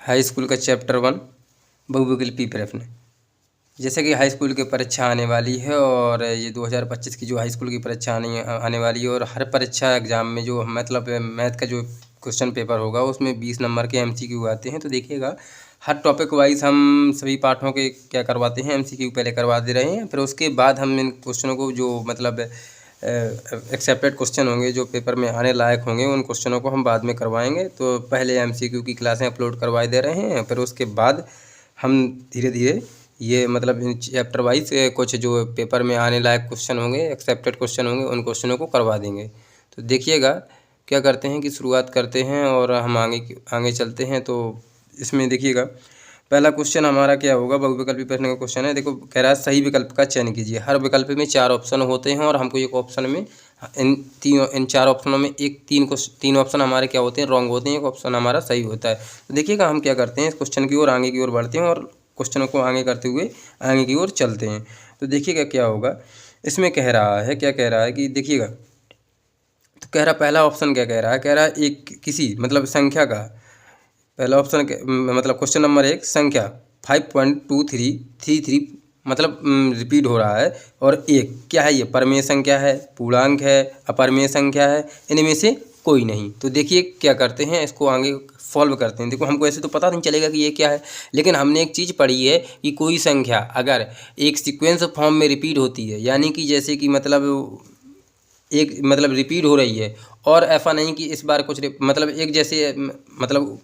High school का chapter 1 बहुविकल्पी प्रश्न। जैसे कि हाई स्कूल की परीक्षा आने वाली है और ये 2025 की जो हाई स्कूल की परीक्षा आने वाली है और हर परीक्षा एग्ज़ाम में जो मतलब मैथ का जो क्वेश्चन पेपर होगा उसमें 20 नंबर के एमसीक्यू आते हैं। तो देखिएगा हर टॉपिक वाइज हम सभी पाठों के क्या करवाते हैं, एमसीक्यू पहले करवा दे रहे हैं, फिर उसके बाद हम इन क्वेश्चनों को जो मतलब एक्सेप्टेड क्वेश्चन होंगे जो पेपर में आने लायक होंगे उन क्वेश्चनों को हम बाद में करवाएंगे। तो पहले एमसीक्यू की क्लासें अपलोड करवा दे रहे हैं, फिर उसके बाद हम धीरे धीरे ये मतलब चैप्टर वाइज कुछ जो पेपर में आने लायक क्वेश्चन होंगे, एक्सेप्टेड क्वेश्चन होंगे, उन क्वेश्चनों को करवा देंगे। तो देखिएगा क्या करते हैं कि शुरुआत करते हैं और हम आगे चलते हैं। तो इसमें देखिएगा पहला क्वेश्चन हमारा क्या होगा, बहुविकल्पी प्रश्न का क्वेश्चन है। देखो कह रहा है सही विकल्प का चयन कीजिए। हर विकल्प में 4 ऑप्शन होते हैं और हमको एक ऑप्शन में इन 4 ऑप्शनों में तीन ऑप्शन हमारे क्या होते हैं, रॉन्ग होते हैं, एक ऑप्शन हमारा सही होता है। तो देखिएगा हम क्या करते हैं, इस क्वेश्चन की ओर आगे की ओर बढ़ते हैं और क्वेश्चनों को आगे करते हुए आगे की ओर चलते हैं। तो देखिएगा क्या होगा, इसमें कह रहा है, क्या कह रहा है कि देखिएगा, तो कह रहा पहला ऑप्शन क्या कह रहा है, कह रहा है एक किसी मतलब संख्या का, पहला ऑप्शन मतलब क्वेश्चन नंबर 1 संख्या 5.2333 मतलब रिपीट हो रहा है। और एक क्या है, ये परमेय संख्या है, पूर्णांक है, अपरमेय संख्या है, इनमें से कोई नहीं। तो देखिए क्या करते हैं, इसको आगे सॉल्व करते हैं। देखो हमको ऐसे तो पता नहीं चलेगा कि ये क्या है, लेकिन हमने एक चीज़ पढ़ी है कि कोई संख्या अगर एक सीक्वेंस फॉर्म में रिपीट होती है, यानी कि जैसे कि मतलब एक मतलब रिपीट हो रही है और ऐसा नहीं कि इस बार कुछ मतलब एक जैसे मतलब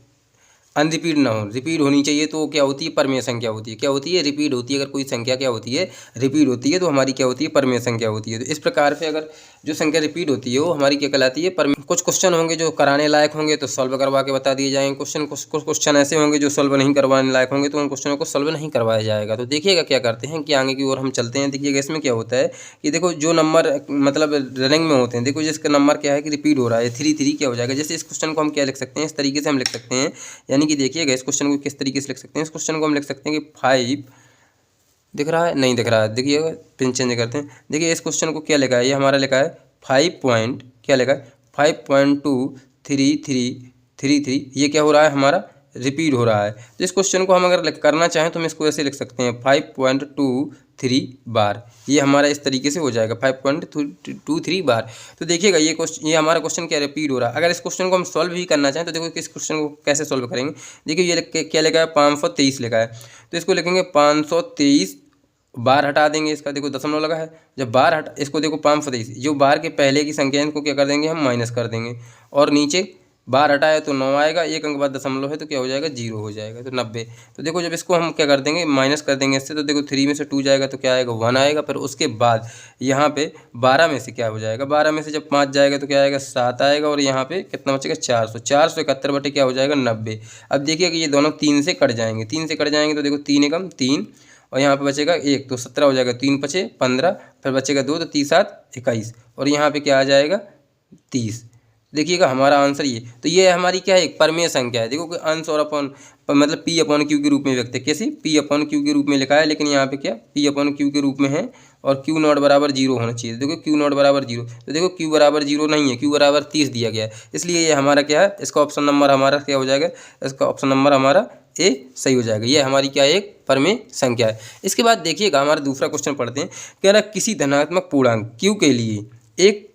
अनरिपीट ना हो, रिपीट होनी चाहिए, तो क्या होती है, परमेय संख्या होती है। क्या होती है, रिपीट होती है। अगर कोई संख्या क्या होती है, रिपीट होती है, तो हमारी क्या होती है, परमेय संख्या होती है। तो इस प्रकार से अगर जो संख्या रिपीट होती है वो हमारी क्या कहलाती है, परमेय। कुछ क्वेश्चन होंगे जो कराने लायक होंगे तो सॉल्व करवा के बता दिए जाएंगे। कुछ क्वेश्चन ऐसे होंगे जो सॉल्व नहीं करवाने लायक होंगे तो उन क्वेश्चनों को सॉल्व नहीं करवाया जाएगा। तो देखिएगा क्या करते हैं कि आगे की ओर हम चलते हैं। देखिएगा इसमें क्या होता है कि देखो जो नंबर मतलब रनिंग में होते हैं, देखो जिसका नंबर क्या है कि रिपीट हो रहा है, 3 क्या हो जाएगा। जैसे इस क्वेश्चन को हम क्या लिख सकते हैं, इस तरीके से हम लिख सकते हैं, यानी कि देखिएगा इस क्वेश्चन को किस तरीके से लिख सकते हैं। इस क्वेश्चन को हम लिख सकते हैं कि 5 दिख रहा है, नहीं दिख रहा है, देखिएगा पिन चेंज करते हैं। देखिए इस क्वेश्चन को क्या लिखा है, ये हमारा लिखा है 5 पॉइंट क्या लिखा है 5.2333, ये क्या हो रहा है, हमारा रिपीट हो रहा है। तो इस क्वेश्चन को हम अगर करना चाहें तो हम इसको ऐसे लिख सकते हैं 5.23 बार, ये हमारा इस तरीके से हो जाएगा 5.23 बार। तो देखिएगा ये हमारा क्वेश्चन क्या रिपीट हो रहा है। अगर इस क्वेश्चन को हम सॉल्व भी करना चाहें तो देखो इस क्वेश्चन को कैसे सॉल्व करेंगे। देखिए ये क्या लिखा है, 523 लिखा है, तो इसको लिखेंगे 523 बार हटा देंगे, इसका देखो दशमलव लगा है, जब बार हटा इसको देखो 523, जो बार के पहले की संख्या है इनको क्या कर देंगे, हम माइनस कर देंगे और नीचे बार हटाया तो 9 आएगा, एक अंक बाद दशमलव है तो क्या हो जाएगा, 0 हो जाएगा, तो 90। तो देखो जब इसको हम क्या कर देंगे, माइनस कर देंगे इससे, तो देखो 3 में से 2 जाएगा तो क्या आएगा, 1 आएगा। फिर उसके बाद यहाँ पे 12 में से क्या हो जाएगा, 12 में से जब 5 जाएगा तो क्या आएगा, 7 आएगा, और यहाँ पे कितना बचेगा, 471 बटे क्या हो जाएगा, 90। अब देखिए कि ये दोनों 3 से कट जाएंगे, 3 से कट जाएंगे तो देखो 3 एकम 3 और यहाँ पे बचेगा 1 तो 17 हो जाएगा, 3 पचे 15, फिर बचेगा 2 तो 3 7 21, और यहाँ पे क्या आ जाएगा 30। देखिएगा हमारा आंसर ये, तो ये हमारी क्या है, एक परमेय संख्या है। देखो कि अंश और अपॉन मतलब पी अपॉन क्यू के रूप में व्यक्त है, कैसे पी अपॉन क्यू के रूप में लिखा है, लेकिन यहाँ पे क्या पी अपॉन क्यू के रूप में है और क्यू नॉट बराबर 0 होना चाहिए। देखो क्यू नॉट बराबर 0, तो देखो क्यू बराबर 0 नहीं है, क्यू बराबर 30 दिया गया है, इसलिए ये हमारा क्या है, इसका ऑप्शन नंबर हमारा क्या हो जाएगा, इसका ऑप्शन नंबर हमारा ए सही हो जाएगा। ये हमारी क्या एक परमेय संख्या है। इसके बाद देखिएगा हमारा दूसरा क्वेश्चन पढ़ते हैं। कह रहा किसी धनात्मक पूर्णांक क्यू के लिए एक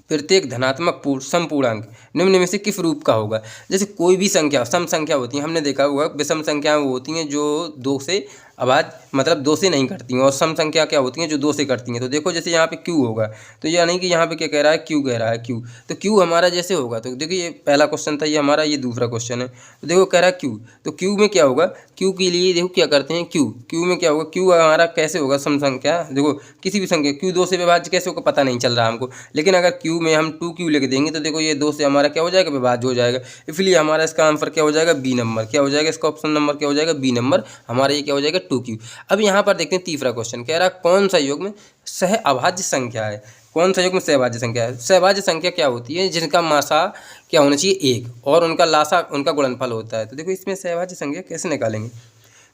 प्रत्येक धनात्मक समपूर्णांक निम्न में से किस रूप का होगा। जैसे कोई भी संख्या सम संख्या होती है, हमने देखा होगा विषम संख्याएं वो होती हैं जो 2 से अभाज्य मतलब 2 से नहीं करती हैं, और सम संख्या क्या होती हैं जो 2 से करती हैं। तो देखो जैसे यहाँ पे क्यू होगा, तो यानी कि यहाँ पे क्या कह रहा है, क्यू कह रहा है, क्यू, तो क्यू हमारा जैसे होगा, तो देखिए ये पहला क्वेश्चन था, ये हमारा ये दूसरा क्वेश्चन है। तो देखो कह रहा है क्यू, तो क्यू में क्या होगा, क्यू के लिए देखो क्या करते हैं, क्यू में क्या होगा, क्यू हमारा कैसे होगा, सम संख्या, देखो किसी भी संख्या क्यू 2 से विभाज्य कैसे होगा पता नहीं चल रहा हमको, लेकिन अगर क्यू में हम 2q लिख देंगे तो देखो ये 2 से हमारा क्या हो जाएगा, विभाज्य हो जाएगा, इसलिए हमारा इसका आंसर क्या हो जाएगा, बी नंबर क्या हो जाएगा, इसका ऑप्शन नंबर क्या हो जाएगा, बी नंबर, हमारा ये क्या हो जाएगा 2q। अब यहाँ पर देखते हैं तीसरा क्वेश्चन, कह रहा कौन सा योग में सह अभाज्य संख्या है, कौन सा योग में सहभाज्य संख्या है। सहभाज्य संख्या क्या होती है, जिनका मासा क्या होना चाहिए 1 और उनका लासा उनका गुणनफल होता है। तो देखो इसमें सहभाज्य संख्या कैसे निकालेंगे,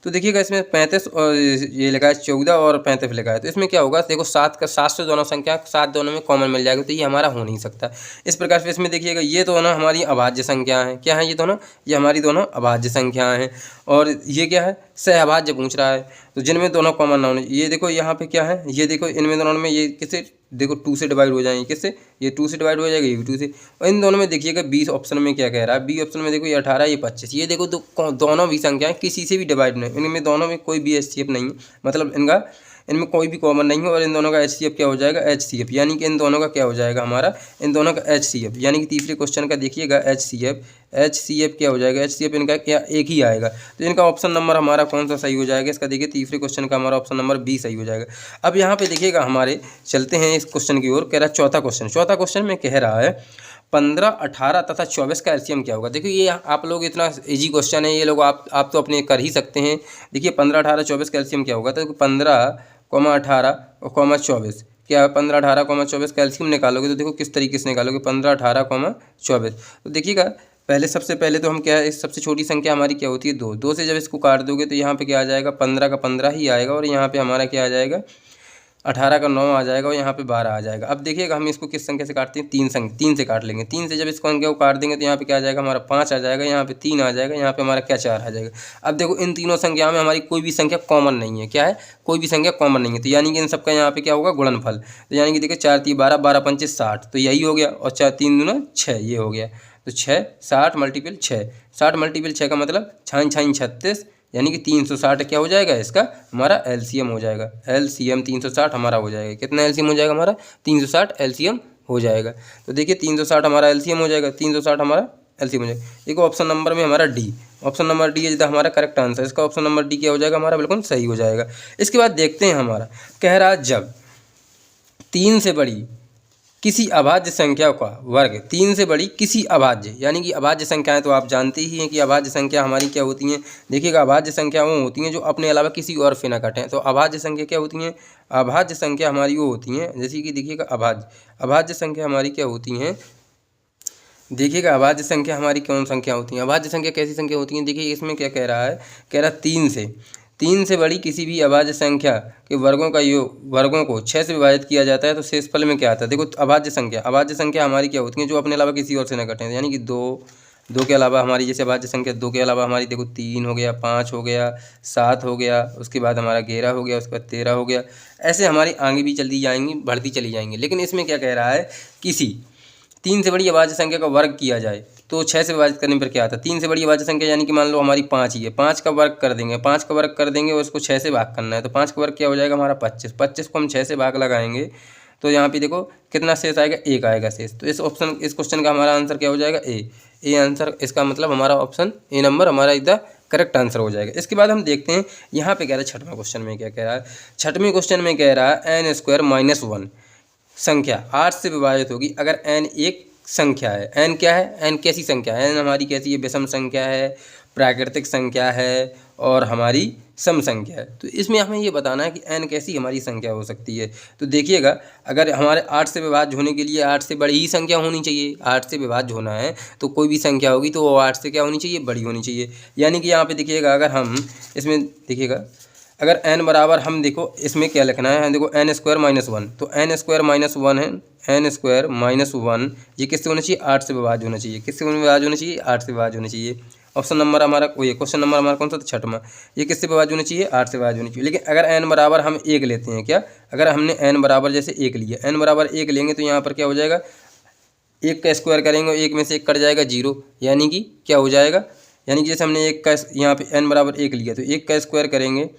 तो देखिएगा इसमें 35 और ये लिखा है 14 और 35 लिखा है, तो इसमें क्या होगा, देखो 7 से दोनों संख्या 7 दोनों में कॉमन मिल जाएगा, तो ये हमारा हो नहीं सकता। इस प्रकार से इसमें देखिएगा ये दोनों हमारी अभाज्य संख्या हैं। क्या है ये दोनों? ये हमारी दोनों अभाज्य संख्याएं हैं। और ये क्या है? सहअभाज्य पूछ रहा है, तो जिनमें दोनों कॉमन ना होने, ये देखो यहाँ पे क्या है, ये देखो इनमें दोनों में ये किससे, देखो 2 से डिवाइड हो जाएंगे, किससे? ये 2 से डिवाइड हो जाएगा, ये भी 2 से। और इन दोनों में देखिएगा बी ऑप्शन में क्या कह रहा है, बी ऑप्शन में देखो ये 18, ये 25, ये देखो दोनों भी संख्याएं किसी से भी डिवाइड नहीं, इनमें दोनों में कोई भी HCF नहीं है, मतलब इनमें कोई भी कॉमन नहीं है। और इन दोनों का HCF क्या हो जाएगा? HCF, यानी कि इन दोनों का क्या हो जाएगा हमारा, इन दोनों का HCF, यानी कि तीसरे क्वेश्चन का देखिएगा HCF क्या हो जाएगा, HCF इनका क्या एक ही आएगा। तो इनका ऑप्शन नंबर हमारा कौन सा सही हो जाएगा? इसका देखिए तीसरे क्वेश्चन का हमारा ऑप्शन नंबर बी सही हो जाएगा। अब यहाँ पे देखिएगा हमारे चलते हैं इस क्वेश्चन की ओर, कह रहा है चौथा क्वेश्चन में कह रहा है 15, 18 तथा 24 का एलसीएम क्या होगा। देखिए ये आप लोग इतना इजी क्वेश्चन है, ये लोग आप तो अपने कर ही सकते हैं। देखिए 15, 18, 24 का एलसीएम क्या होगा, तो 15, 18 और 24 क्या है, 15, 18, 24 का एलसीएम निकालोगे तो देखो किस तरीके से निकालोगे, 15, 18, 24। तो देखिएगा सबसे पहले तो हम क्या है, सबसे छोटी संख्या हमारी क्या होती है 2, 2 से जब इसको काट दोगे तो यहाँ पे क्या आ जाएगा, 15 का 15 ही आएगा, और यहाँ पे हमारा क्या आ जाएगा, 18 का 9 आ जाएगा, और यहाँ पे 12 आ जाएगा। अब देखिएगा हम इसको किस संख्या से काटते हैं, 3 से काट लेंगे। 3 से जब इसको संख्या को काट देंगे तो यहाँ पे क्या आ जाएगा हमारा 5 आ जाएगा, यहाँ पे 3 आ जाएगा, यहाँ पे हमारा क्या 4 आ जाएगा। अब देखो इन तीनों संख्याओं में हमारी कोई भी संख्या कॉमन नहीं है, क्या है, कोई भी संख्या कॉमन नहीं है, तो यानी कि इन सबका यहाँ पे क्या होगा, गुणनफल। तो यानी कि देखिए 4 3 12, 12 5 60, तो यही हो गया, और 4 3 दूना 6, ये हो गया। तो 6 60 मल्टीपल 6, 60 मल्टीपल 6 का मतलब 6 6 36, यानी कि 360 क्या हो जाएगा, इसका हमारा एलसीएम हो जाएगा। एलसीएम 360 हमारा हो जाएगा। कितना एलसीएम हो जाएगा हमारा, 360 एलसीएम हो जाएगा। तो देखिए 360 हमारा एलसीएम हो जाएगा, 360 हमारा एलसीएम हो जाएगा। देखो ऑप्शन नंबर में हमारा डी, ऑप्शन नंबर डी है हमारा करेक्ट आंसर। इसका ऑप्शन नंबर डी क्या हो जाएगा हमारा, बिल्कुल सही हो जाएगा। इसके बाद देखते हैं हमारा कह रहा जब 3 से बड़ी किसी अभाज्य संख्या का वर्ग 3 से बड़ी किसी अभाज्य, यानी कि अभाज्य संख्याएं तो आप जानते ही हैं कि अभाज्य संख्या हमारी क्या होती हैं। देखिएगा अभाज्य संख्या वो होती हैं जो अपने अलावा किसी और से न कटें। तो अभाज्य संख्या क्या होती हैं, अभाज्य संख्या हमारी वो होती हैं, जैसे कि देखिएगा अभाज्य संख्या हमारी क्या होती हैं, देखिएगा अभाज्य संख्या हमारी कौन संख्या होती हैं, अभाज्य संख्या कैसी संख्या होती हैं। देखिए इसमें क्या कह रहा है, कह रहा 3 से बड़ी किसी भी अभाज्य संख्या के वर्गों को 6 से विभाजित किया जाता है तो शेषफल में क्या आता है। देखो अभाज्य संख्या हमारी क्या होती है, जो अपने अलावा किसी और से न कटें, यानी कि 2 के अलावा हमारी, जैसे अभाज्य संख्या 2 के अलावा हमारी देखो 3 हो गया, 5 हो गया, 7 हो गया, उसके बाद हमारा 11 हो गया, उसके बाद 13 हो गया, ऐसे हमारी आगे भी चलती जाएंगी, बढ़ती चली जाएंगी। लेकिन इसमें क्या कह रहा है, किसी 3 से बड़ी अभाज्य संख्या का वर्ग किया जाए तो 6 से विभाजित करने पर क्या आता है। 3 से बड़ी अभाज्य संख्या यानी कि मान लो हमारी 5 ही है, 5 का वर्ग कर देंगे, 5 का वर्ग कर देंगे और इसको 6 से भाग करना है, तो 5 का वर्ग क्या हो जाएगा हमारा 25, 25 को हम 6 से भाग लगाएंगे तो यहाँ पे देखो कितना शेष आएगा, 1 आएगा शेष। तो इस क्वेश्चन का हमारा आंसर क्या हो जाएगा, ए आंसर। इसका मतलब हमारा ऑप्शन ए नंबर हमारा इधर करेक्ट आंसर हो जाएगा। इसके बाद हम देखते हैं यहाँ पे कह रहा है छठवां क्वेश्चन में क्या कह रहा है। छठवें क्वेश्चन में कह रहा है n² - 1 संख्या 8 से विभाजित होगी अगर n एक संख्या है। n क्या है, n कैसी संख्या है, n हमारी कैसी है, विषम संख्या है, प्राकृतिक संख्या है और हमारी सम संख्या है। तो इसमें हमें ये बताना है कि n कैसी हमारी संख्या हो सकती है। तो देखिएगा अगर हमारे 8 से विभाज्य होने के लिए 8 से बड़ी ही संख्या होनी चाहिए, 8 से विभाज्य होना है तो कोई भी संख्या होगी तो वो 8 से क्या होनी चाहिए, बड़ी होनी चाहिए। यानी कि यहाँ पे देखिएगा अगर हम इसमें देखिएगा अगर n बराबर, हम देखो इसमें क्या लिखना है, देखो n² - 1, तो n² - 1 है, n² - 1 ये किससे होना चाहिए, 8 से विभाज्य होना चाहिए। किससे विभाज्य होना चाहिए, 8 से विभाज्य होना चाहिए। ऑप्शन नंबर हमारा ये क्वेश्चन नंबर हमारा कौन सा था, छठवां, ये किससे विभाज्य होना चाहिए, 8 से विभाज्य होनी चाहिए। लेकिन अगर n बराबर हम 1 लेते हैं, क्या अगर हमने n बराबर जैसे 1 लिया, n बराबर 1 लेंगे तो यहाँ पर क्या हो जाएगा, 1 का स्क्वायर करेंगे, 1 में से 1 कट जाएगा 0, यानी कि क्या हो जाएगा, यानी कि जैसे हमने 1 का यहाँ पे n बराबर 1 लिया तो 1 का स्क्वायर करेंगे,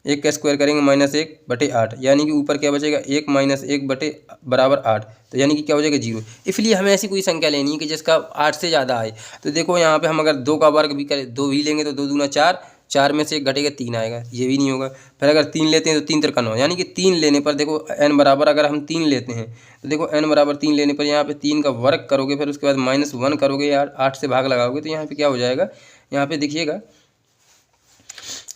1 का स्क्वायर करेंगे -1/8, यानी कि ऊपर क्या बचेगा 1 - 1 बराबर 8, तो यानी कि क्या हो जाएगा 0। इसलिए हमें ऐसी कोई संख्या लेनी है कि जिसका 8 से ज़्यादा आए। तो देखो यहाँ पे हम अगर 2 का वर्ग भी करें, 2 भी लेंगे तो 2 दूना 4, 4 में से 1 घटेगा 3 आएगा, ये भी नहीं होगा। फिर अगर 3 लेते हैं तो 3 3 9, यानी कि 3 लेने पर देखो n बराबर अगर हम 3 लेते हैं तो देखो n बराबर 3 लेने पर यहाँ पे 3 का वर्ग करोगे, फिर उसके बाद -1 करोगे यार, 8 से भाग लगाओगे तो यहाँ पे क्या हो जाएगा, यहाँ पे देखिएगा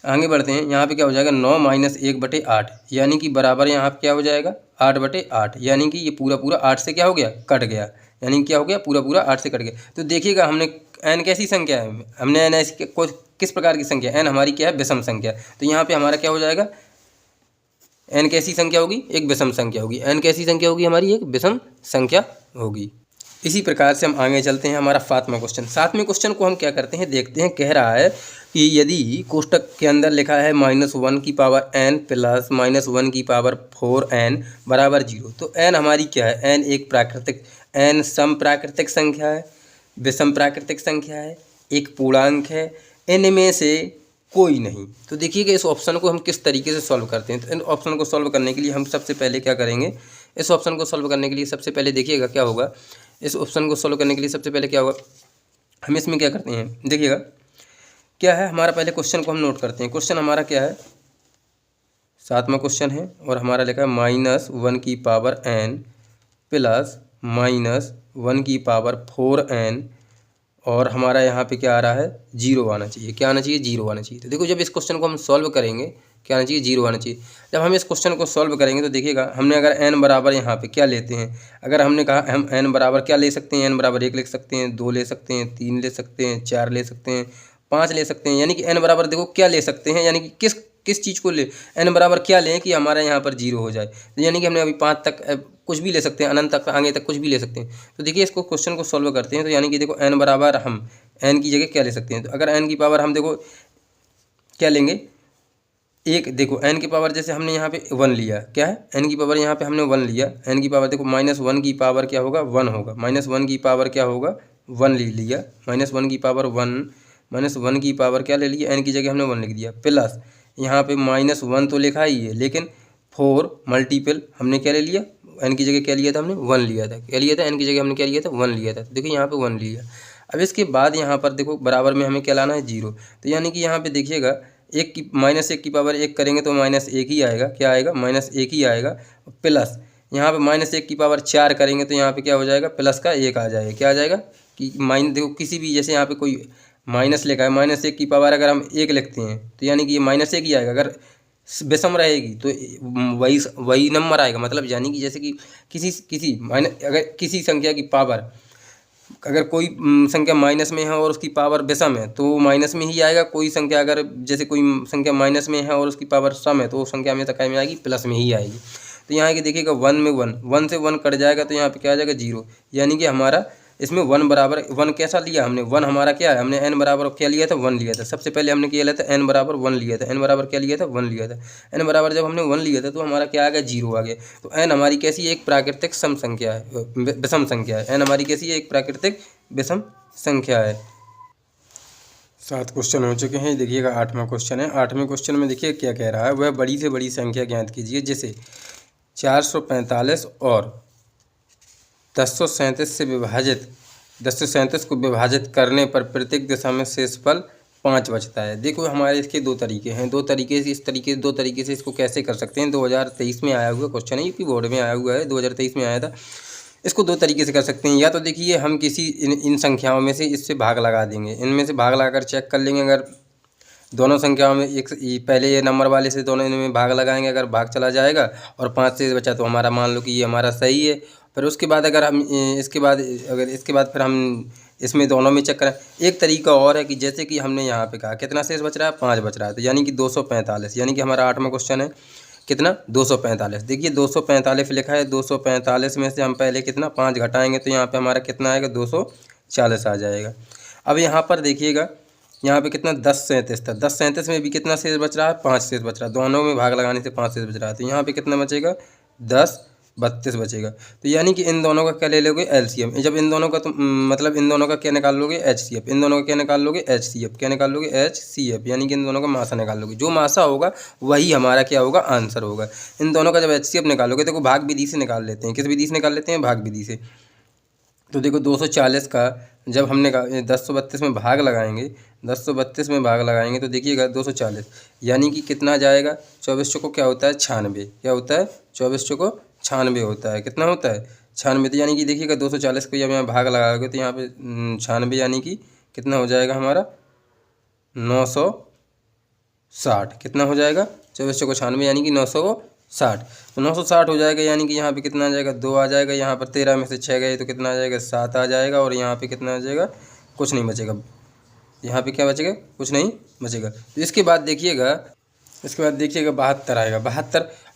आगे बढ़ते हैं, यहाँ पे क्या हो जाएगा 9 - 1/8, यानी कि बराबर यहाँ पे क्या हो जाएगा 8/8, यानी कि ये पूरा 8 से क्या हो गया, कट गया, यानी क्या हो गया पूरा 8 से कट गया। तो देखिएगा हमने n कैसी संख्या है, हमने n को किस प्रकार की संख्या, n हमारी क्या है, विषम संख्या। तो यहाँ पे हमारा क्या हो जाएगा, n कैसी संख्या होगी, एक विषम संख्या होगी। n कैसी संख्या होगी हमारी, एक विषम संख्या होगी। इसी प्रकार से हम आगे चलते हैं। हमारा 7वां क्वेश्चन, 7वें क्वेश्चन को हम क्या करते हैं, देखते हैं। कह रहा है कि यदि कोष्टक के अंदर लिखा है -1 की पावर n प्लस -1 की पावर 4n बराबर 0, तो n हमारी क्या है, n एक प्राकृतिक, n सम प्राकृतिक संख्या है, विषम प्राकृतिक संख्या है, एक पूर्णांक है, इनमें से कोई नहीं। तो देखिएगा इस ऑप्शन को हम किस तरीके से सॉल्व करते हैं। तो इन ऑप्शन को सॉल्व करने के लिए हम सबसे पहले क्या करेंगे, इस ऑप्शन को सॉल्व करने के लिए सबसे पहले देखिएगा क्या होगा, इस ऑप्शन को सॉल्व करने के लिए सबसे पहले क्या होगा, हम इसमें क्या करते हैं, देखिएगा क्या है हमारा, पहले क्वेश्चन को हम नोट करते हैं। क्वेश्चन हमारा क्या है, 7वां क्वेश्चन है और हमारा लिखा है -1 की पावर n प्लस -1 की पावर 4n और हमारा यहाँ पे क्या आ रहा है, 0 आना चाहिए। क्या आना चाहिए, 0 आना चाहिए। तो देखो जब इस क्वेश्चन को हम सॉल्व करेंगे, क्या आना चाहिए, 0 आना चाहिए। जब हम इस क्वेश्चन को सॉल्व करेंगे तो देखिएगा हमने अगर n बराबर यहाँ पे क्या लेते हैं, अगर हमने कहा हम n बराबर क्या ले सकते हैं, n बराबर 1 लिख सकते हैं, 2 ले सकते हैं, 3 ले सकते हैं, 4 ले सकते हैं, 5 ले सकते हैं। यानी कि n बराबर देखो क्या ले सकते हैं, यानी कि किस चीज़ को ले, n बराबर क्या लें कि हमारा यहाँ पर 0 हो जाए। तो यानी कि हमने अभी 5 तक कुछ भी ले सकते हैं, अनंत तक, आगे तक कुछ भी ले सकते हैं। तो देखिए इसको क्वेश्चन को सॉल्व करते हैं। तो यानी कि देखो n बराबर हम n की जगह क्या ले सकते हैं, तो अगर n की पावर हम देखो क्या लेंगे, एक, देखो n की पावर जैसे हमने यहाँ पे 1 लिया, क्या है, n की पावर यहाँ पे हमने 1 लिया, n की पावर देखो -1 की पावर क्या होगा, 1 होगा, -1 की पावर क्या होगा, 1 ले लिया, -1 की पावर 1, -1 की पावर क्या ले लिया, n की जगह हमने 1 लिख दिया, प्लस यहाँ पे -1 तो लिखा ही है, लेकिन 4 मल्टीपल हमने क्या ले लिया, n की जगह क्या लिया था हमने, 1 लिया था, क्या लिया था, n की जगह हमने क्या लिया था, 1 लिया था। तो देखिए यहाँ पे 1 लिया। अब इसके बाद यहाँ पर देखो बराबर में हमें क्या लाना है, 0। तो यानी कि यहाँ पे देखिएगा -1 की पावर 1 करेंगे तो -1 ही आएगा, क्या आएगा, -1 ही आएगा, प्लस यहाँ पे -1 की पावर 4 करेंगे तो यहाँ पे क्या हो जाएगा, प्लस का 1 आ जाएगा। क्या आ जाएगा कि देखो किसी भी, जैसे यहाँ पे कोई माइनस लिखा है, -1 की पावर अगर हम 1 लिखते हैं तो यानी कि ये -1 ही आएगा। अगर विषम रहेगी तो वही नंबर आएगा, मतलब यानी कि जैसे कि किसी अगर किसी संख्या की पावर, अगर कोई संख्या माइनस में है और उसकी पावर विषम है तो माइनस में ही आएगा। कोई संख्या अगर जैसे कोई संख्या माइनस में है और उसकी पावर सम है तो वो संख्या हमेशा क्या में आएगी, प्लस में ही आएगी। तो यहाँ की देखिएगा 1 में 1 से 1 कट जाएगा तो यहाँ पे क्या आ जाएगा, 0। यानी कि हमारा इसमें 1 बराबर 1 कैसा लिया हमने, 1 हमारा क्या है, हमने n बराबर क्या लिया था, 1 लिया था। सबसे पहले हमने क्या लिया था, n बराबर 1 लिया था, n बराबर क्या लिया था, 1 लिया था। n बराबर जब हमने 1 लिया था तो हमारा क्या आ गया, 0 आ गया। तो n हमारी कैसी है, एक प्राकृतिक सम संख्या है, विषम संख्या है। n हमारी कैसी है, एक प्राकृतिक विषम संख्या है। 7 क्वेश्चन हो चुके हैं। देखिएगा 8वां क्वेश्चन है। 8वें क्वेश्चन में देखिए क्या कह रहा है, वह बड़ी से बड़ी संख्या ज्ञात कीजिए जिसे 445 और 1037 को विभाजित करने पर प्रत्येक दिशा में शेषफल 5 बचता है। देखो हमारे इसके 2 तरीके हैं, 2 तरीके से 2 तरीके से इसको कैसे कर सकते हैं। 2023 में आया हुआ क्वेश्चन है, यूपी बोर्ड में आया हुआ है, 2023 में आया था। इसको 2 तरीके से कर सकते हैं। या तो देखिए हम किसी इन संख्याओं में से इससे भाग लगा देंगे, इनमें से भाग लगाकर चेक कर लेंगे। अगर दोनों संख्याओं में एक पहले ये नंबर वाले से दोनों इनमें भाग लगाएंगे, अगर भाग चला जाएगा और 5 से बचा तो हमारा मान लो कि ये हमारा सही है। फिर उसके बाद अगर हम इसके बाद फिर हम इसमें दोनों में चेक करें। एक तरीका और है कि जैसे कि हमने यहाँ पे कहा कितना शेष बच रहा है, 5 बच रहा है, तो यानी कि 245, यानी कि हमारा 8वां क्वेश्चन है कितना, 245। देखिए 245 लिखा है, 245 में से हम पहले कितना 5 घटाएंगे तो यहाँ पे हमारा कितना आएगा, 240 आ जाएगा। अब यहाँ पर देखिएगा यहाँ पे कितना 1037 था, 1037 में भी कितना शेष बच रहा है, 5 शेष बच रहा है। दोनों में भाग लगाने से 5 शेष बच रहा है, तो यहाँ पे कितना बचेगा, 1032 बचेगा। तो यानी कि इन दोनों का क्या ले लोगे, एलसीएम। जब इन दोनों का तो मतलब इन दोनों का क्या निकाल लोगे, एचसीएफ। इन दोनों का क्या निकाल लोगे, एचसीएफ। क्या निकाल लोगे, एचसीएफ, यानी कि इन दोनों का मासा निकाल लोगे। जो मासा होगा वही हमारा क्या होगा, आंसर होगा। इन दोनों का जब एचसीएफ निकालोगे तो भाग विधि से निकाल लेते हैं। किस विधि से निकाल लेते हैं, भाग विधि से। तो देखो 240 का जब हमने कहा 1032 में भाग लगाएंगे, 1032 में भाग लगाएंगे तो देखिएगा 240, यानी कि कितना जाएगा, 24 चौको क्या होता है, 96। क्या होता है, 24 चौको 96 होता है। कितना होता है, 96। तो यानी कि देखिएगा 240 को जब यहाँ भाग लगाओगे तो यहाँ पे 96 यानी कि कितना हो जाएगा हमारा, 960। कितना हो जाएगा, 24 चौको 96 यानी कि 960। तो 960 हो जाएगा, यानी कि यहाँ पे कितना आ जाएगा, 2 आ जाएगा। यहाँ पर 13 में से 6 गए तो कितना आ जाएगा, 7 आ जाएगा। और यहाँ पे कितना आ जाएगा, कुछ नहीं बचेगा, यहाँ पे क्या बचेगा, कुछ नहीं बचेगा। तो इसके बाद देखिएगा 72 आएगा।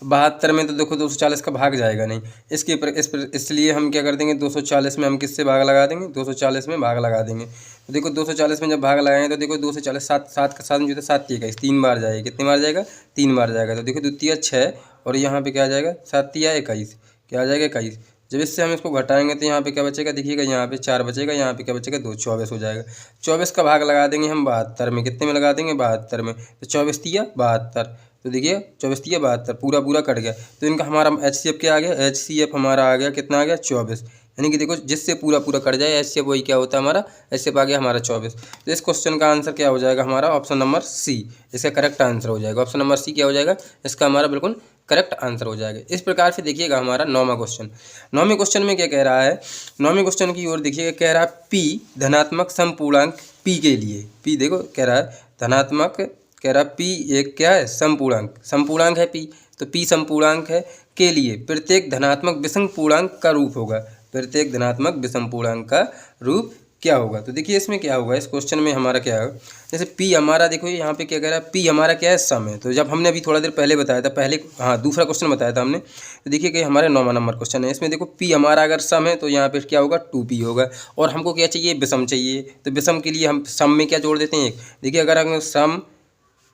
72 में तो देखो 240 का भाग जाएगा नहीं, इसलिए हम क्या कर देंगे, 240 में हम किससे भाग लगा देंगे, 240 में भाग लगा देंगे। तो देखो 240 में जब भाग लगाएंगे तो देखो 240 सात का 7 में जो 7 3 21 3 बार जाएगा, कितनी बार जाएगा, 3 बार जाएगा। तो देखो 2 3 6 और यहाँ पे क्या आ जाएगा, 7 3 21, क्या आ जाएगा 21। जब इससे हम इसको घटाएंगे तो यहाँ पे क्या बचेगा, देखिएगा यहाँ पे 4 बचेगा, यहाँ पे क्या बचेगा 2, 24 हो जाएगा। 24 का भाग लगा देंगे हम 72 में, कितने में लगा देंगे, 72 में। तो 24 तिया 72, तो देखिए 24 तिया 72 पूरा कट गया। तो इनका हमारा HCF क्या आ गया, HCF हमारा आ गया कितना आ गया, 24। यानी कि देखो जिससे पूरा कट जाए HCF वही क्या होता है हमारा, HCF आ गया हमारा 24। तो इस क्वेश्चन का आंसर क्या हो जाएगा हमारा, ऑप्शन नंबर सी इसका करेक्ट आंसर हो जाएगा। ऑप्शन नंबर सी क्या हो जाएगा, इसका हमारा बिल्कुल करेक्ट आंसर हो जाएगा। इस प्रकार से देखिएगा हमारा 9वां क्वेश्चन। 9वें क्वेश्चन में क्या कह रहा है, 9वें क्वेश्चन की ओर देखिएगा, कह रहा है P धनात्मक समपूर्णांक P के लिए, P देखो कह रहा है धनात्मक, कह रहा है P एक क्या है, समपूर्णांक है P, तो P समपूर्णांक है के लिए प्रत्येक धनात्मक विषम पूर्णांक का रूप होगा, प्रत्येक धनात्मक विषम पूर्णांक का रूप क्या होगा। तो देखिए इसमें क्या होगा, इस क्वेश्चन में हमारा क्या है, जैसे P हमारा देखो यहाँ पे क्या कह रहा है, P हमारा क्या है, सम है। तो जब हमने अभी थोड़ा देर पहले बताया था, दूसरा क्वेश्चन बताया था हमने, तो देखिए कि हमारे 9वां नंबर क्वेश्चन है। इसमें देखो P हमारा अगर सम है तो यहाँ पे क्या होगा, 2P होगा। और हमको क्या चाहिए, विषम चाहिए। तो विषम के लिए हम सम में क्या जोड़ देते हैं, एक। देखिए अगर हम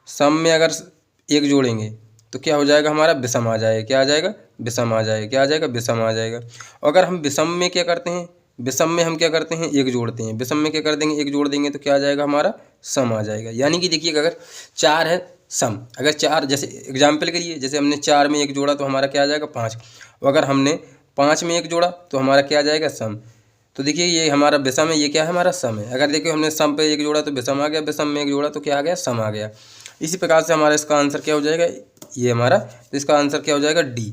सम में अगर 1 जोड़ेंगे तो क्या हो जाएगा हमारा, विषम आ जाएगा, क्या आ जाएगा, विषम आ जाएगा, क्या आ जाएगा, विषम आ जाएगा। और अगर हम विषम में क्या करते हैं, विषम में हम क्या करते हैं, 1 जोड़ते हैं। विषम में क्या कर देंगे, 1 जोड़ देंगे तो क्या आ जाएगा हमारा, सम आ जाएगा। यानी कि देखिए अगर 4 है सम, अगर 4 जैसे एग्जाम्पल के लिए, जैसे हमने 4 में 1 जोड़ा तो हमारा क्या आ जाएगा 5। और अगर हमने 5 में 1 जोड़ा तो हमारा क्या आ जाएगा, सम। तो देखिए ये हमारा विषम है, ये क्या है हमारा सम है। अगर देखिए हमने सम पे 1 जोड़ा तो विषम आ गया, विषम में 1 जोड़ा तो क्या आ गया, सम आ गया। इसी प्रकार से हमारा इसका आंसर क्या हो जाएगा, ये हमारा, तो इसका आंसर क्या हो जाएगा, डी,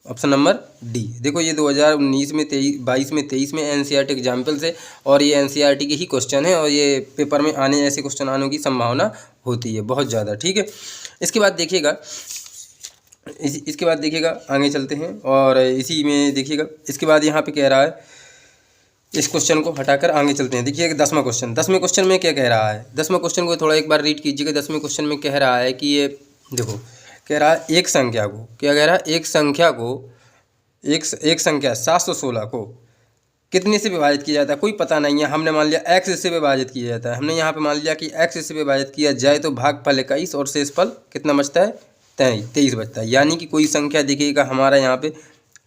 ऑप्शन नंबर डी। देखो ये 2019 में 23 में NCERT एग्जाम्पल से, और ये NCERT के ही क्वेश्चन है, और ये पेपर में आने ऐसे क्वेश्चन आने की संभावना होती है बहुत ज़्यादा, ठीक है। इसके बाद देखिएगा आगे चलते हैं, और इसी में देखिएगा इसके बाद यहाँ पे कह रहा है, इस क्वेश्चन को हटाकर आगे चलते हैं। देखिए 10वां क्वेश्चन, 10वें क्वेश्चन में क्या कह रहा है, 10वें क्वेश्चन को थोड़ा एक बार रीड कीजिएगा। 10वें क्वेश्चन में कह रहा है कि ये देखो, कह रहा है एक संख्या को, क्या कह रहा है, एक संख्या 716 को कितने से विभाजित किया जाता है, कोई पता नहीं है। हमने मान लिया x से विभाजित किया जाता है, हमने यहाँ पे मान लिया कि x से विभाजित किया जाए तो भागफल 21 और शेषफल कितना बचता है, 23 बचता है। यानी कि कोई संख्या देखिएगा हमारा यहाँ पे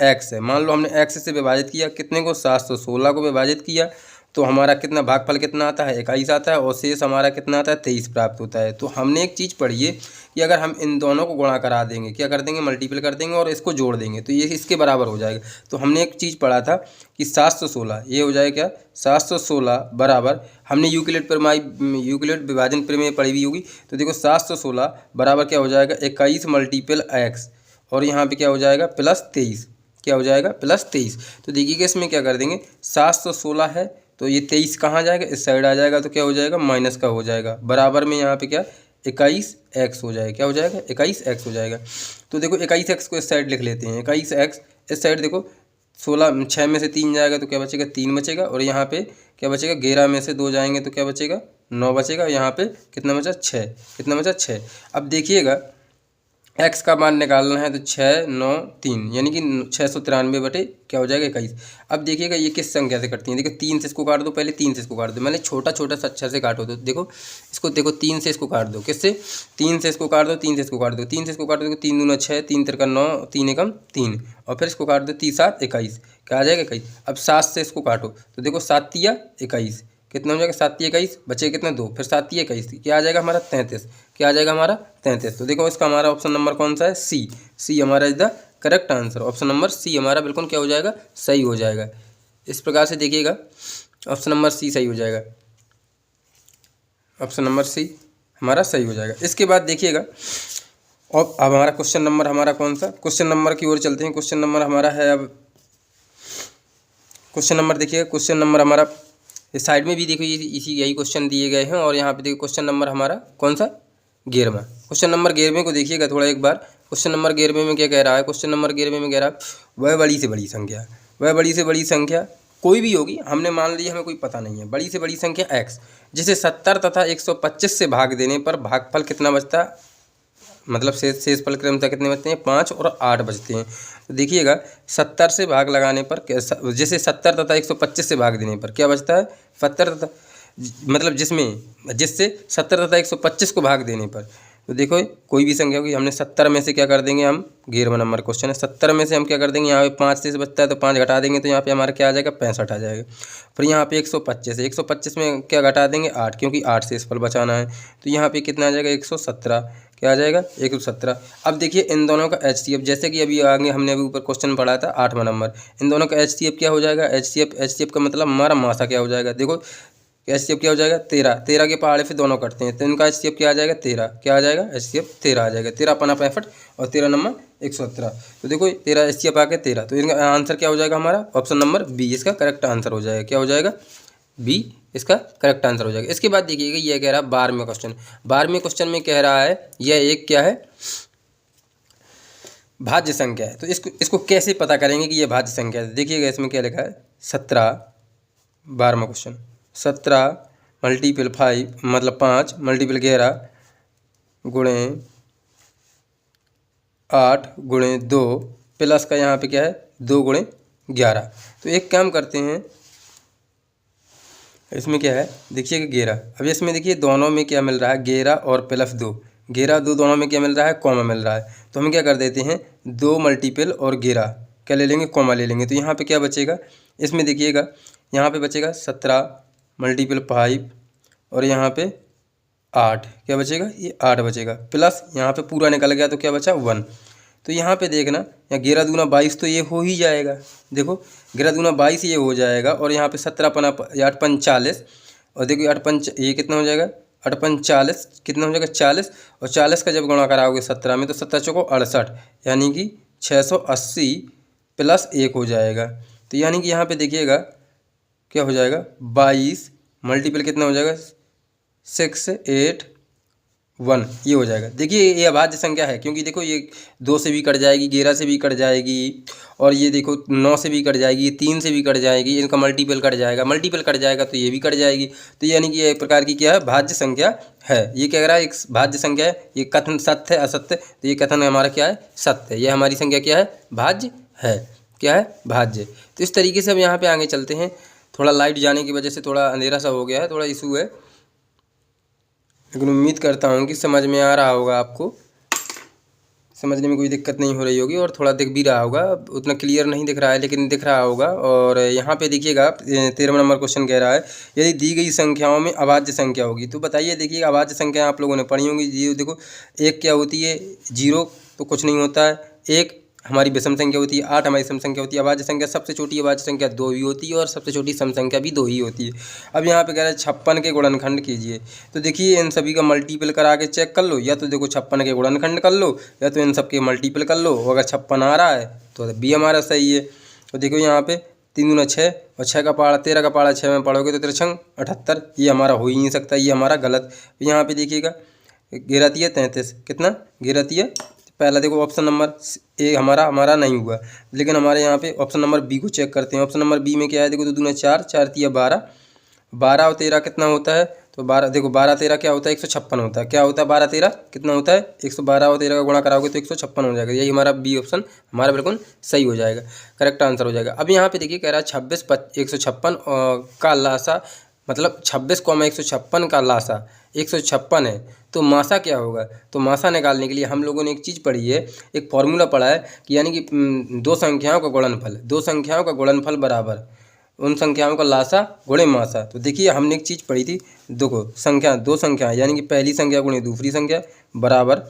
x है, मान लो हमने x से विभाजित किया, कितने को, 716 को विभाजित किया, तो हमारा कितना भागफल कितना आता है, 21 आता है, और शेष हमारा कितना आता है, 23 प्राप्त होता है। तो हमने एक चीज़ पढ़ी है कि अगर हम इन दोनों को गुणा करा देंगे, क्या कर देंगे, मल्टीपल कर देंगे और इसको जोड़ देंगे तो ये इसके बराबर हो जाएगा। तो हमने एक चीज़ पढ़ा था कि 716 ये हो जाएगा क्या, 716 बराबर, हमने यूक्लिड विभाजन प्रमेय पढ़ी हुई होगी। तो देखो 716 बराबर क्या हो जाएगा, 21 मल्टीपल x, और यहाँ पे क्या हो जाएगा, +23, क्या हो जाएगा, +23। तो देखिएगा इसमें क्या कर देंगे, 716 है तो ये 23 कहाँ जाएगा, इस साइड आ जाएगा, तो क्या हो जाएगा, माइनस का हो जाएगा, बराबर में यहाँ पे क्या 21x हो जाएगा, क्या हो जाएगा, 21x हो जाएगा। तो देखो 21x को इस साइड लिख लेते हैं, 21x इस साइड देखो, 6 में से 3 जाएगा तो क्या बचेगा, 3 बचेगा, और यहाँ पे क्या बचेगा, 11 में से 2 जाएंगे तो क्या बचेगा, 9 बचेगा। यहाँ पे कितना बचा, 6, कितना बचा, 6। अब देखिएगा x का मान निकालना है तो 6 9 3 यानी कि 693 बटे क्या हो जाएगा, 21। अब देखिएगा ये किस संख्या से कटती है, देखो 3 से इसको काट दो, पहले 3 से इसको काट दो, मैंने छोटा अच्छा से काटो, तो देखो इसको, देखो 3 से इसको काट दो, किससे, 3 से इसको काट दो, 3 से इसको काट दो, 3 से इसको काट दो, 3 दूना 6, 3 तिरका 9, 3 एकम 3, और फिर इसको काट दो, 3 7 21, क्या आ जाएगा, 21। अब 7 से इसको काटो तो देखो 7 तिया 21, कितना हो जाएगा, 7 तिया 21, बचे कितना 2, फिर 7 तिया 21, क्या आ जाएगा हमारा 33, क्या आ जाएगा हमारा 33। तो देखो इसका हमारा ऑप्शन नंबर कौन सा है, सी हमारा is the correct answer. Option number C हमारा बिल्कुल क्या हो जाएगा, सही हो जाएगा। इस प्रकार से देखिएगा ऑप्शन नंबर सी सही हो जाएगा, ऑप्शन नंबर सी हमारा सही हो जाएगा। इसके बाद देखिएगा अब हमारा क्वेश्चन नंबर हमारा कौन सा, क्वेश्चन नंबर की ओर चलते हैं। क्वेश्चन नंबर हमारा है, अब क्वेश्चन नंबर देखिएगा, क्वेश्चन नंबर हमारा इस साइड में भी देखो इसी यही क्वेश्चन दिए गए हैं, और यहाँ पे देखो क्वेश्चन नंबर हमारा कौन सा, 11वां। क्वेश्चन नंबर 11वें को देखिएगा थोड़ा एक बार। क्वेश्चन नंबर 11वें में क्या कह रहा है, क्वेश्चन नंबर 11वें में कह रहा है वह बड़ी से बड़ी संख्या कोई भी होगी, हमने मान लिया हमें कोई पता नहीं है, बड़ी से बड़ी संख्या x, जिसे 70 तथा 125 से भाग देने पर भागफल कितना बचता है, मतलब शेष फल क्रमशः कितने बचते हैं, 5 और 8 बचते हैं। तो देखिएगा 70 से भाग लगाने पर जैसे 70 तथा 125 से भाग देने पर क्या बचता है, 70 तथा मतलब जिससे 70 तथा 125 को भाग देने पर, तो देखो कोई भी संख्या होगी, हमने 70 में से क्या कर देंगे, हम 11वां नंबर क्वेश्चन है, 70 में से हम क्या कर देंगे, यहाँ पे 5 से बचता है तो 5 घटा देंगे, तो यहाँ पे हमारा क्या आ जाएगा, 65 आ जाएगा। फिर यहाँ पे 125 है, 125 में क्या घटा देंगे, 8, क्योंकि 8 से इस फल बचाना है, तो यहाँ पे कितना आ जाएगा, 117, क्या आ जाएगा, 117। अब देखिए इन दोनों का HCF, जैसे कि अभी आगे हमने अभी ऊपर क्वेश्चन पढ़ा था 8वां नंबर, इन दोनों का HCF क्या हो जाएगा, HCF का मतलब हमारा मासा क्या हो जाएगा, देखो HCF क्या हो जाएगा, 13 के पहाड़े से दोनों कटते हैं, तो इनका HCF क्या आ जाएगा, 13, क्या आ जाएगा, HCF 13 आ जाएगा, 13 अपना 65 और 13 नंबर 117, तो देखो 13 HCF आ गया 13, तो इनका आंसर क्या हो जाएगा हमारा, ऑप्शन नंबर बी इसका करेक्ट आंसर हो जाएगा, क्या हो जाएगा, बी इसका करेक्ट आंसर हो जाएगा। इसके बाद देखिएगा यह कह रहा है 12वें क्वेश्चन, 12वें क्वेश्चन में कह रहा है यह एक क्या है, भाज्य संख्या है। तो इसको कैसे पता करेंगे कि यह भाज्य संख्या है, देखिएगा इसमें क्या लिखा है, 17, 12वां क्वेश्चन, 17 मल्टीपल 5 मतलब 5 मल्टीपल 11 गुणे 8 गुणे 2 प्लस का यहाँ पे क्या है 2 गुणे 11। तो एक काम करते हैं, इसमें क्या है देखिए 11, अब इसमें देखिए दोनों में क्या मिल रहा है, 11 और प्लस 2, 11 2 दोनों में क्या मिल रहा है, कॉमा मिल रहा है, तो हम क्या कर देते हैं 2 मल्टीपल और 11 क्या ले लेंगे, कॉमा ले लेंगे, तो यहाँ पे क्या बचेगा, इसमें देखिएगा यहाँ पे बचेगा 17 मल्टीपल 5 और यहाँ पे 8, क्या बचेगा, ये 8 बचेगा, प्लस यहाँ पे पूरा निकल गया तो क्या बचा 1। तो यहाँ पे देखना, यहाँ 11 दूना 22 तो ये हो ही जाएगा, देखो 11 दूना 22 ये हो जाएगा, और यहाँ पे 17 पना 8 पंच 40, और देखिए 8 पंच ये कितना हो जाएगा, 8 पंच 40 कितना हो जाएगा 40, और 40 का जब गुणा कराओगे 17 में तो 17 चौको 68, यानी कि 680 प्लस 1 हो जाएगा। तो यानी कि यहाँ पे देखिएगा क्या हो जाएगा 22 मल्टीपल कितना हो जाएगा 681 ये हो जाएगा। देखिए ये अभाज्य संख्या है, क्योंकि देखो ये 2 से भी कट जाएगी, 11 से भी कट जाएगी, और ये देखो 9 से भी कट जाएगी, 3 से भी कट जाएगी, इनका मल्टीपल कट जाएगा तो ये भी कट जाएगी। तो यानी कि ये एक प्रकार की क्या है, भाज्य संख्या है। ये क्या कह रहा है, एक भाज्य संख्या है, ये कथन सत्य है असत्य, तो ये कथन हमारा क्या है, सत्य है, ये हमारी संख्या क्या है, भाज्य है, क्या है, भाज्य। तो इस तरीके से अब यहाँ पे आगे चलते हैं। थोड़ा लाइट जाने की वजह से थोड़ा अंधेरा सा हो गया है, थोड़ा इशू है, लेकिन उम्मीद करता हूँ कि समझ में आ रहा होगा, आपको समझने में कोई दिक्कत नहीं हो रही होगी, और थोड़ा दिख भी रहा होगा, उतना क्लियर नहीं दिख रहा है लेकिन दिख रहा होगा। और यहाँ पे देखिएगा 13वां नंबर क्वेश्चन कह रहा है, यदि दी गई संख्याओं में अभाज्य संख्या होगी, तो बताइए। देखिए अभाज्य संख्या आप लोगों ने पढ़ी होंगी, जी देखो एक क्या होती है, 0 तो कुछ नहीं होता है, एक हमारी विषम संख्या होती है, 8 हमारी सम संख्या होती है। अभाज्य संख्या सबसे छोटी अभाज्य संख्या 2 ही होती है, और सबसे छोटी सम संख्या भी 2 ही होती है। अब यहाँ पे कह रहा है 56 के गुणनखंड कीजिए, तो देखिए इन सभी का मल्टीपल करा के चेक कर लो, या तो देखो 56 के गुणनखंड कर लो, या तो इन सब के मल्टीपल कर लो। अगर 56 आ रहा है तो बी हमारा सही है। तो देखो यहाँ पे 3 दूना 6 और 6 का पहाड़ा 13 का पहाड़ा 6 में पढ़ोगे तो 3 78, ये हमारा हो ही नहीं सकता, ये हमारा गलत। यहाँ पे देखिएगा 11 33 कितना 11 पहला देखो ऑप्शन नंबर ए हमारा नहीं हुआ, लेकिन हमारे यहाँ पे ऑप्शन नंबर बी को चेक करते हैं। ऑप्शन नंबर बी में क्या है, देखो 2 दूना 4 4 3 12, 12 और 13 कितना होता है, तो 12 देखो 12 13 क्या होता है 156 होता है, क्या होता है 12 13 कितना होता है 112, और 13 का गुणा कराओगे तो 156 हो जाएगा। यही हमारा बी ऑप्शन हमारा बिल्कुल सही हो जाएगा, करेक्ट आंसर हो जाएगा। अब यहाँ पे देखिए कह रहा है 26 156 का लासा, मतलब 26 156 का लासा 156 है, तो मासा क्या होगा। तो मासा निकालने के लिए हम लोगों ने एक चीज़ पढ़ी है, एक फॉर्मूला पढ़ा है कि यानी कि दो संख्याओं का गुणनफल बराबर उन संख्याओं का लासा गुणे मासा। तो देखिए हमने एक चीज़ पढ़ी थी, देखो दो संख्या यानी कि पहली संख्या गुणे दूसरी संख्या बराबर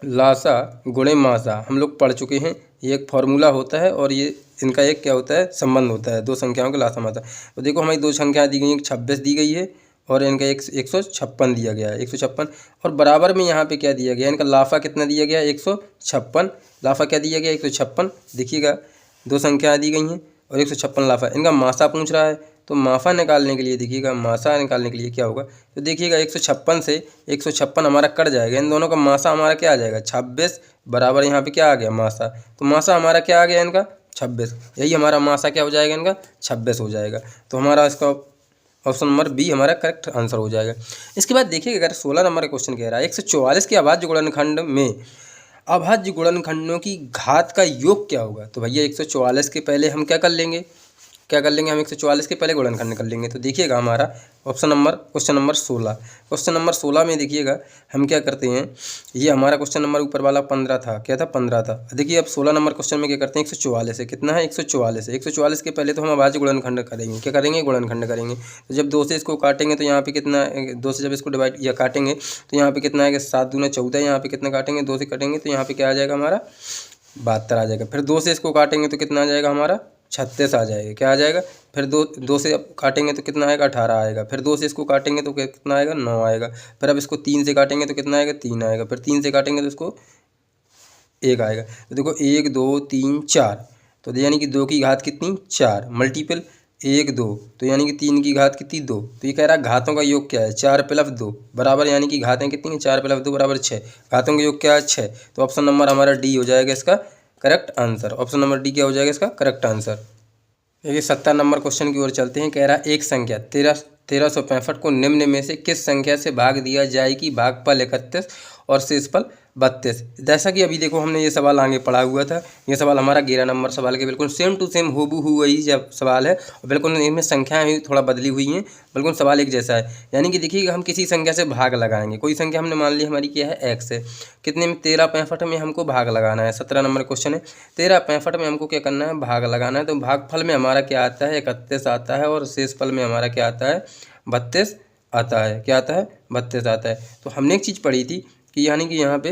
लासा गुणे मासा, हम लोग पढ़ चुके हैं। ये एक फार्मूला होता है, और ये इनका एक क्या होता है, संबंध होता है, दो संख्याओं का लासा मासा। तो देखो हमारी दो संख्याएं दी गई हैं, 26 दी गई है और इनका 156 दिया गया है, 156, और बराबर में यहाँ पे क्या दिया गया है, इनका लाफा कितना दिया गया है 156, लाफा क्या दिया गया 156। देखिएगा दो संख्याएं दी गई हैं और 156 लाफा, इनका मासा पूछ रहा है। तो माफा निकालने के लिए देखिएगा, मासा निकालने के लिए क्या होगा, तो देखिएगा 156 से 156 हमारा कट जाएगा, इन दोनों का मासा हमारा क्या आ जाएगा 26 बराबर यहाँ पे क्या आ गया मासा, तो मासा हमारा क्या आ गया इनका 26, यही हमारा मासा क्या हो जाएगा इनका 26 हो जाएगा। तो हमारा इसका ऑप्शन नंबर बी हमारा करेक्ट आंसर हो जाएगा। इसके बाद देखिए अगर 16 नंबर का क्वेश्चन कह रहा है 144 के अभाज्य गुणनखंड में अभाज्य गुणनखंडों की घात का योग क्या होगा। तो भैया 144 के पहले हम क्या कर लेंगे, हम 144 के पहले गुणनखंड कर लेंगे। तो देखिएगा हमारा क्वेश्चन नंबर 16 में देखिएगा हम क्या करते हैं, ये हमारा क्वेश्चन नंबर ऊपर वाला 15 था, क्या था 15 था। देखिए अब 16 नंबर क्वेश्चन में क्या करते हैं 144 है, कितना है 144 है। 144 के पहले तो हम अभाज्य गुणनखंड करेंगे, क्या करेंगे गुणनखंड करेंगे। तो जब 2 से इसको काटेंगे तो यहाँ पे कितना, 2 से जब इसको डिवाइड या काटेंगे तो यहाँ पे कितना आएगा 7 दूना 14, यहाँ पे कितना काटेंगे 2 से काटेंगे तो यहाँ पे क्या आ जाएगा हमारा 72 आ जाएगा। फिर 2 से इसको काटेंगे तो कितना आ जाएगा हमारा 36 आ जाएगा, क्या आ जाएगा। फिर दो से अब काटेंगे तो कितना आएगा 18 आएगा। फिर 2 से इसको काटेंगे तो कितना आएगा 9 आएगा। फिर अब इसको 3 से काटेंगे तो कितना आएगा 3 आएगा। फिर 3 से काटेंगे तो इसको 1 आएगा। तो देखो 1 2 3 4, तो यानी कि 2 की घात कितनी 4 मल्टीपल 1 2, तो यानी कि 3 की घात कितनी 2। तो ये कह रहा है घातों का योग क्या है 4 प्लस 2 बराबर, यानी कि घातें कितनी हैं 4 प्लस 2 बराबर 6, घातों का योग क्या है 6। तो ऑप्शन नंबर हमारा डी हो जाएगा इसका correct answer. Option number D क्या हो जाएगा इसका करेक्ट आंसर। देखिए 70 नंबर क्वेश्चन की ओर चलते हैं। कह रहा है एक संख्या 1365 को निम्न में से किस संख्या से भाग दिया जाए कि भागफल 31 और शेषफल 32। जैसा कि अभी देखो हमने ये सवाल आगे पढ़ा हुआ था, ये सवाल हमारा 11 नंबर सवाल के बिल्कुल सेम टू सेम हूबहू वही जब सवाल है, और बिल्कुल इनमें संख्याएं भी थोड़ा बदली हुई हैं, बिल्कुल सवाल एक जैसा है। यानी कि देखिए हम किसी संख्या से भाग लगाएंगे, कोई संख्या हमने मान ली हमारी क्या है x है, कितने में 1365 में हमको भाग लगाना है। 17 नंबर क्वेश्चन है 1365 में हमको क्या करना है भाग लगाना है। तो भागफल में हमारा क्या आता है 31 आता है, और शेषफल में हमारा क्या आता है 32 आता है, क्या आता है 32 आता है। तो हमने एक चीज़ पढ़ी थी कि यानी कि यहाँ पे